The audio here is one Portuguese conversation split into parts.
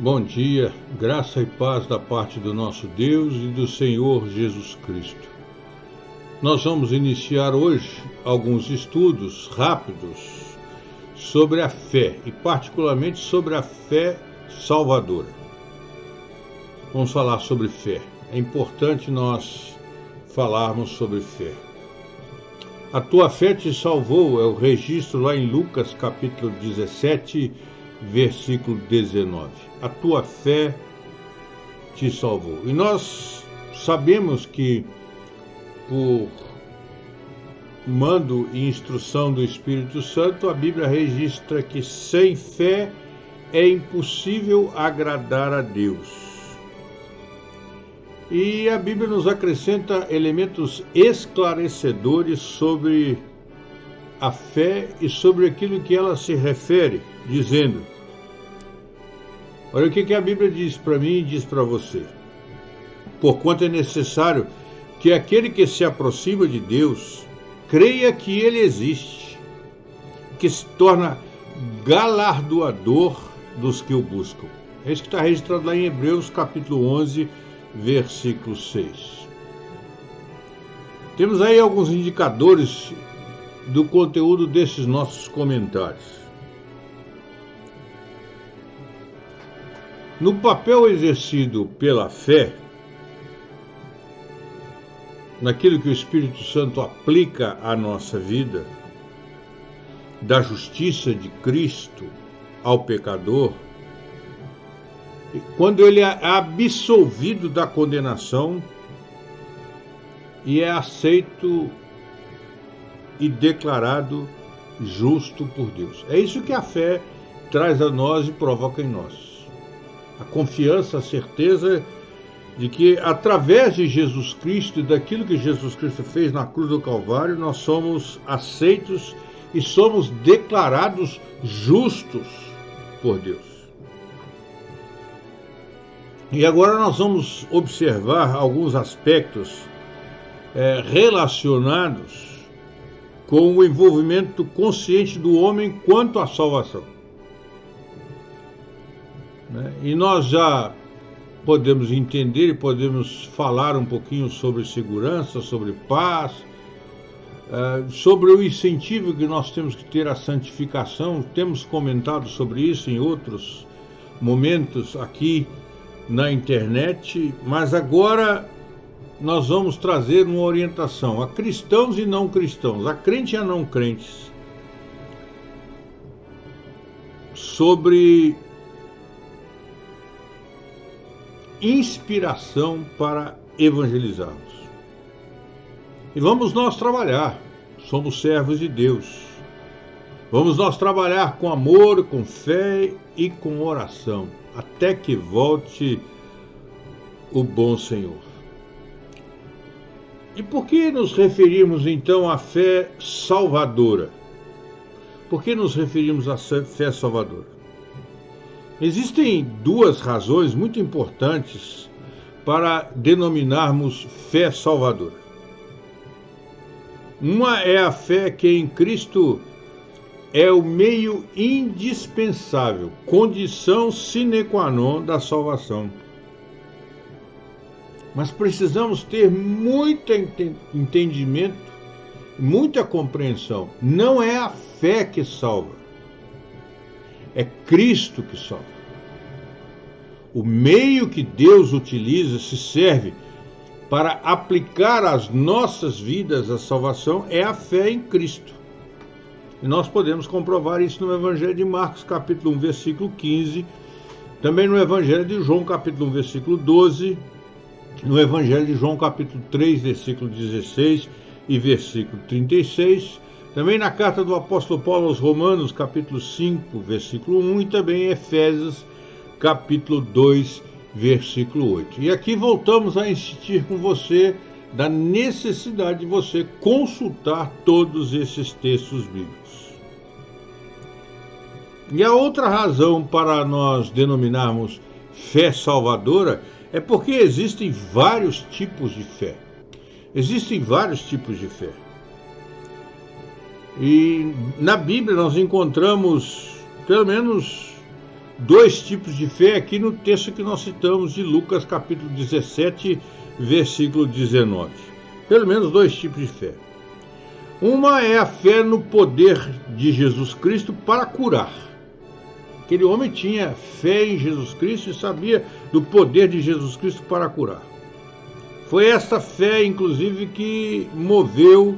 Bom dia, graça e paz da parte do nosso Deus e do Senhor Jesus Cristo. Nós vamos iniciar hoje alguns estudos rápidos sobre a fé e particularmente sobre a fé salvadora. Vamos falar sobre fé. É importante nós falarmos sobre fé. A tua fé te salvou, é o registro lá em Lucas capítulo 17, versículo 19. A tua fé te salvou. E nós sabemos que, por mando e instrução do Espírito Santo, a Bíblia registra que sem fé é impossível agradar a Deus. E a Bíblia nos acrescenta elementos esclarecedores sobre a fé e sobre aquilo que ela se refere, dizendo: olha o que a Bíblia diz para mim e diz para você. Porquanto é necessário que aquele que se aproxima de Deus creia que Ele existe, que se torna galardoador dos que o buscam. É isso que está registrado lá em Hebreus capítulo 11, versículo 6. Temos aí alguns indicadores do conteúdo desses nossos comentários. No papel exercido pela fé, naquilo que o Espírito Santo aplica à nossa vida, da justiça de Cristo ao pecador, quando ele é absolvido da condenação e é aceito e declarado justo por Deus. É isso que a fé traz a nós e provoca em nós. A confiança, a certeza de que através de Jesus Cristo e daquilo que Jesus Cristo fez na cruz do Calvário, nós somos aceitos e somos declarados justos por Deus. E agora nós vamos observar alguns aspectos relacionados com o envolvimento consciente do homem quanto à salvação. E nós já podemos entender e podemos falar um pouquinho sobre segurança, sobre paz, sobre o incentivo que nós temos que ter à santificação. Temos comentado sobre isso em outros momentos aqui na internet, mas agora nós vamos trazer uma orientação a cristãos e não cristãos, a crentes e a não crentes, sobre inspiração para evangelizarmos. E vamos nós trabalhar, somos servos de Deus. Vamos nós trabalhar com amor, com fé e com oração, até que volte o bom Senhor. E por que nos referimos então à fé salvadora? Por que nos referimos à fé salvadora? Existem duas razões muito importantes para denominarmos fé salvadora. Uma é a fé que em Cristo é o meio indispensável, condição sine qua non da salvação. Mas precisamos ter muito entendimento, muita compreensão. Não é a fé que salva. É Cristo que salva. O meio que Deus utiliza, se serve para aplicar às nossas vidas a salvação, é a fé em Cristo. E nós podemos comprovar isso no Evangelho de Marcos, capítulo 1, versículo 15, também no Evangelho de João, capítulo 1, versículo 12, no Evangelho de João, capítulo 3, versículo 16 e versículo 36, também na carta do apóstolo Paulo aos Romanos, capítulo 5, versículo 1, e também em Efésios, capítulo 2, versículo 8. E aqui voltamos a insistir com você da necessidade de você consultar todos esses textos bíblicos. E a outra razão para nós denominarmos fé salvadora é porque existem vários tipos de fé. Existem vários tipos de fé. E na Bíblia nós encontramos pelo menos dois tipos de fé aqui no texto que nós citamos de Lucas capítulo 17, versículo 19. Pelo menos dois tipos de fé. Uma é a fé no poder de Jesus Cristo para curar. Aquele homem tinha fé em Jesus Cristo e sabia do poder de Jesus Cristo para curar. Foi essa fé, inclusive, que moveu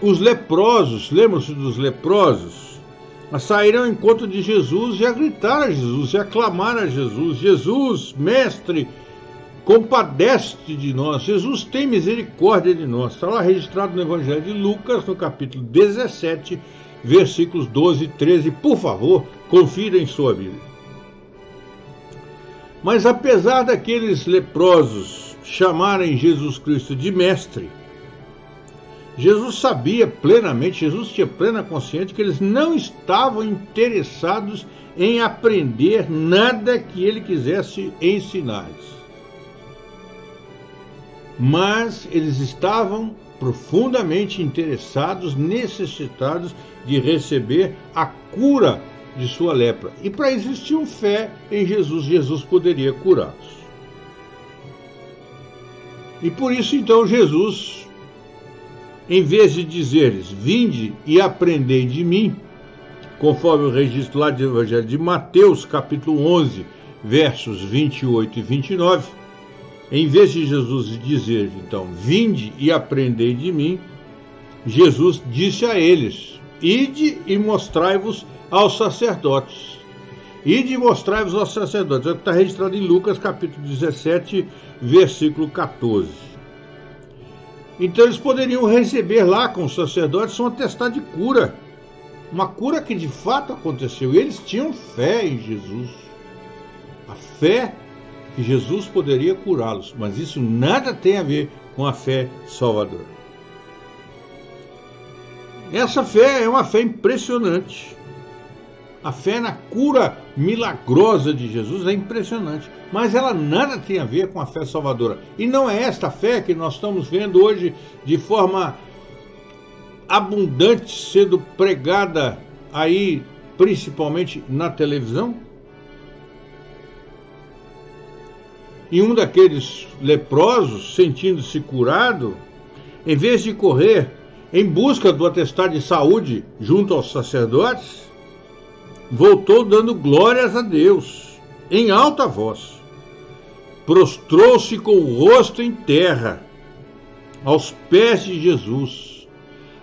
os leprosos, lembram-se dos leprosos? A saíram ao encontro de Jesus e a gritar a Jesus, e a clamar a Jesus: Jesus, mestre, compadece-te de nós, Jesus tem misericórdia de nós. Está lá registrado no Evangelho de Lucas, no capítulo 17, versículos 12 e 13. Por favor, confira em sua Bíblia. Mas apesar daqueles leprosos chamarem Jesus Cristo de mestre, Jesus sabia plenamente, Jesus tinha plena consciência que eles não estavam interessados em aprender nada que ele quisesse ensinar-lhes. Mas eles estavam profundamente interessados, necessitados de receber a cura de sua lepra. E para isso eles tinham fé em Jesus, Jesus poderia curá-los. E por isso então Jesus, em vez de dizer-lhes: vinde e aprendei de mim, conforme o registro lá do Evangelho de Mateus, capítulo 11, versos 28 e 29, em vez de Jesus dizer, então, vinde e aprendei de mim, Jesus disse a eles: ide e mostrai-vos aos sacerdotes. Ide e mostrai-vos aos sacerdotes. É o que está registrado em Lucas, capítulo 17, versículo 14. Então eles poderiam receber lá com os sacerdotes um atestado de cura. Uma cura que de fato aconteceu. E eles tinham fé em Jesus. A fé que Jesus poderia curá-los, mas isso nada tem a ver com a fé salvadora. Essa fé é uma fé impressionante. A fé na cura milagrosa de Jesus é impressionante, mas ela nada tem a ver com a fé salvadora. E não é esta fé que nós estamos vendo hoje de forma abundante sendo pregada aí, principalmente na televisão? E um daqueles leprosos, sentindo-se curado, em vez de correr em busca do atestado de saúde junto aos sacerdotes, voltou dando glórias a Deus, em alta voz. Prostrou-se com o rosto em terra, aos pés de Jesus,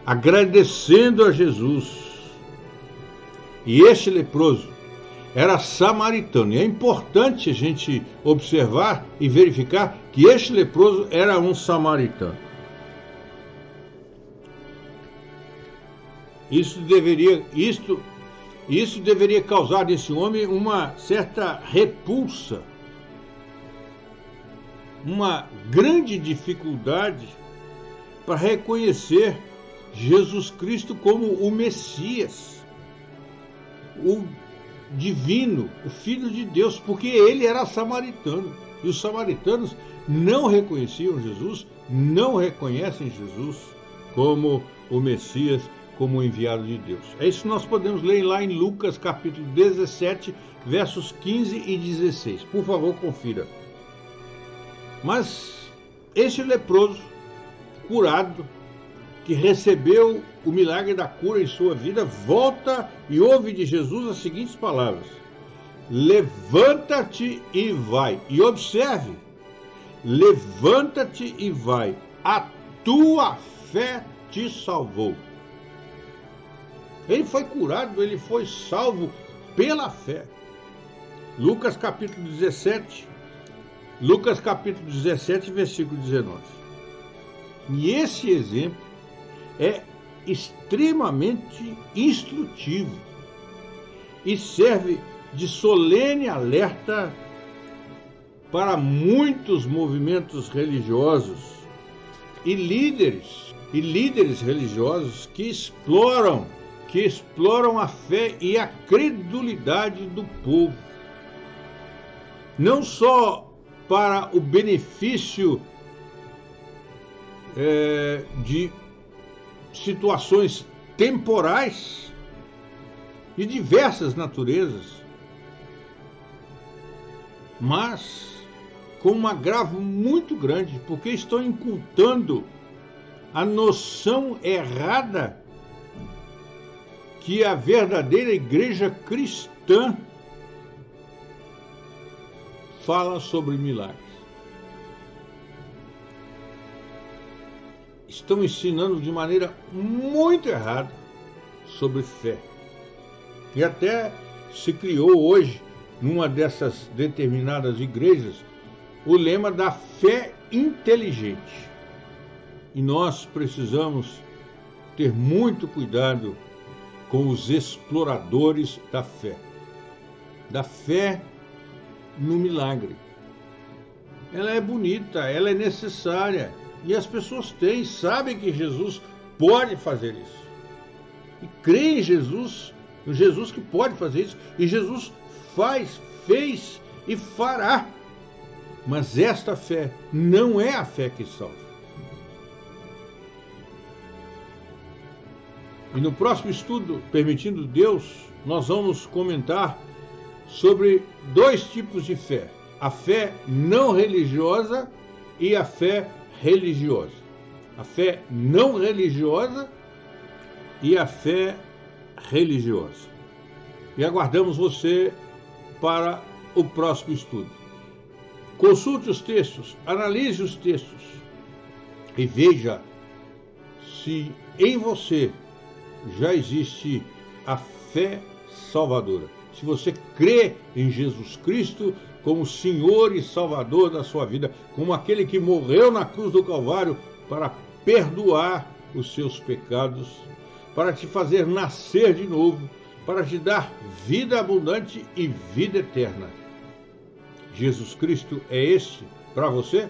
agradecendo a Jesus. E este leproso era samaritano. E é importante a gente observar e verificar que este leproso era um samaritano. Isso deveria causar nesse homem uma certa repulsa, uma grande dificuldade para reconhecer Jesus Cristo como o Messias, o divino, o Filho de Deus, porque ele era samaritano. E os samaritanos não reconheciam Jesus, não reconhecem Jesus como o Messias, como o enviado de Deus. É isso que nós podemos ler lá em Lucas capítulo 17, versos 15 e 16. Por favor, confira. Mas este leproso, curado, que recebeu o milagre da cura em sua vida, volta e ouve de Jesus as seguintes palavras: levanta-te e vai. E observe, levanta-te e vai, a tua fé te salvou. Ele foi curado, ele foi salvo pela fé. Lucas capítulo 17, versículo 19. E esse exemplo é extremamente instrutivo e serve de solene alerta para muitos movimentos religiosos e líderes religiosos que exploram a fé e a credulidade do povo, não só para o benefício de situações temporais, de diversas naturezas, mas com um agravo muito grande, porque estão incultando a noção errada que a verdadeira igreja cristã fala sobre milagres. Estão ensinando de maneira muito errada sobre fé. E até se criou hoje, numa dessas determinadas igrejas, o lema da fé inteligente. E nós precisamos ter muito cuidado com os exploradores da fé no milagre. Ela é bonita, ela é necessária, e as pessoas sabem que Jesus pode fazer isso. E creem em Jesus, no Jesus que pode fazer isso, e Jesus fez e fará. Mas esta fé não é a fé que salva. E no próximo estudo, permitindo Deus, nós vamos comentar sobre dois tipos de fé: a fé não religiosa e a fé religiosa. A fé não religiosa e a fé religiosa. E aguardamos você para o próximo estudo. Consulte os textos, analise os textos e veja se em você já existe a fé salvadora. Se você crê em Jesus Cristo como Senhor e Salvador da sua vida, como aquele que morreu na cruz do Calvário para perdoar os seus pecados, para te fazer nascer de novo, para te dar vida abundante e vida eterna. Jesus Cristo é este para você?